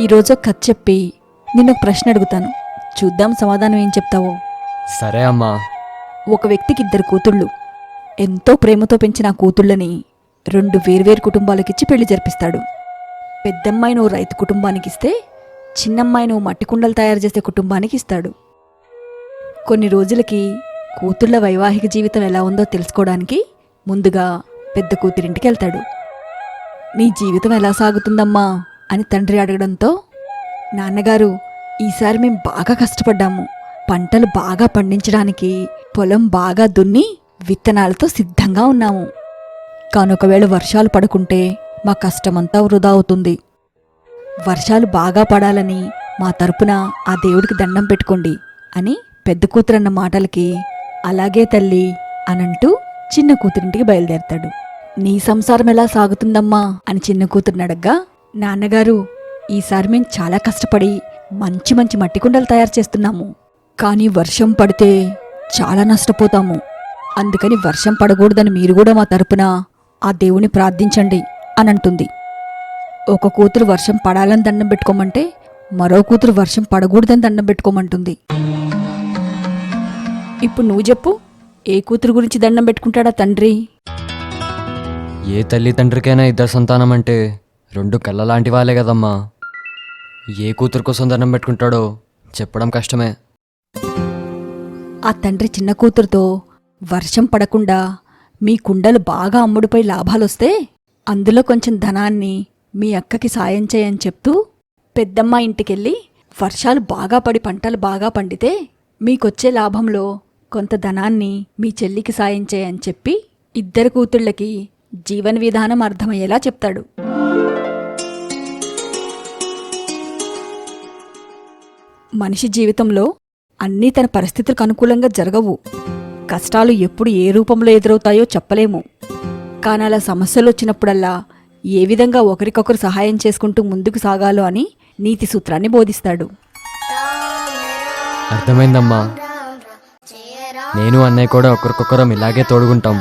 ఈరోజు కథ చెప్పి నిన్నొక ప్రశ్న అడుగుతాను, చూద్దాం సమాధానం ఏం చెప్తావో. సరే అమ్మా. ఒక వ్యక్తికి 2 కూతుళ్ళు. ఎంతో ప్రేమతో పెంచిన ఆ కూతుళ్ళని 2 వేర్వేరు కుటుంబాలకిచ్చి పెళ్లి జరిపిస్తాడు. పెద్దమ్మాయిని ఓ రైతు కుటుంబానికిస్తే చిన్నమ్మాయిని ఓ మట్టి కుండలు తయారు చేసే కుటుంబానికి ఇస్తాడు. కొన్ని రోజులకి కూతుళ్ళ వైవాహిక జీవితం ఎలా ఉందో తెలుసుకోవడానికి ముందుగా పెద్ద కూతురింటికి వెళ్తాడు. నీ జీవితం ఎలా సాగుతుందమ్మా అని తండ్రి అడగడంతో, నాన్నగారు ఈసారి మేం బాగా కష్టపడ్డాము, పంటలు బాగా పండించడానికి పొలం బాగా దున్ని విత్తనాలతో సిద్ధంగా ఉన్నాము. కానొకవేళ వర్షాలు పడకుంటే మా కష్టమంతా వృధా అవుతుంది. వర్షాలు బాగా పడాలని మా తరపున ఆ దేవుడికి దండం పెట్టుకోండి అని పెద్ద కూతురన్న మాటలకి అలాగే తల్లి అనంటూ చిన్న కూతురింటికి బయలుదేరతాడు. నీ సంసారం ఎలా సాగుతుందమ్మా అని చిన్న కూతురిని అడగ్గా, నాన్నగారు ఈసారి మేం చాలా కష్టపడి మంచి మంచి మట్టి కుండలు తయారు చేస్తున్నాము, కానీ వర్షం పడితే చాలా నష్టపోతాము. అందుకని వర్షం పడకూడదని మీరు కూడా మా తరపున ఆ దేవుని ప్రార్థించండి అనంటుంది. ఒక కూతురు వర్షం పడాలని దండం పెట్టుకోమంటే మరో కూతురు వర్షం పడకూడదని దండం పెట్టుకోమంటుంది. ఇప్పుడు నువ్వు చెప్పు, ఏ కూతురు గురించి దండం పెట్టుకుంటాడా తండ్రి? ఏ తల్లిదండ్రికైనా 2 సంతానం అంటే 2 కళ్ళ లాంటి వాళ్ళే కదమ్మా. ఏ కూతురు కోసం దండం పెట్టుకుంటాడో చెప్పడం కష్టమే. ఆ తండ్రి చిన్న కూతురుతో, వర్షం పడకుండా మీ కుండలు బాగా అమ్ముడుపై లాభాలొస్తే అందులో కొంచెం ధనాన్ని మీ అక్కకి సాయం చేయని చెప్తూ, పెద్దమ్మ ఇంటికెళ్ళి వర్షాలు బాగా పడి పంటలు బాగా పండితే మీకొచ్చే లాభంలో కొంత ధనాన్ని మీ చెల్లికి సాయం చేయని చెప్పి 2 కూతుళ్ళకి జీవన విధానం అర్థమయ్యేలా చెప్తాడు. మనిషి జీవితంలో అన్నీ తన పరిస్థితులకు అనుకూలంగా జరగవు. కష్టాలు ఎప్పుడు ఏ రూపంలో ఎదురవుతాయో చెప్పలేము. కానీ అలా సమస్యలు వచ్చినప్పుడల్లా ఏ విధంగా ఒకరికొకరు సహాయం చేసుకుంటూ ముందుకు సాగాలో అని నీతి సూత్రాన్ని బోధిస్తాడు. అర్థమైందమ్మా. నేను అన్నయ్య కూడా ఒకరికొకరం ఇలాగే తోడుకుంటాం.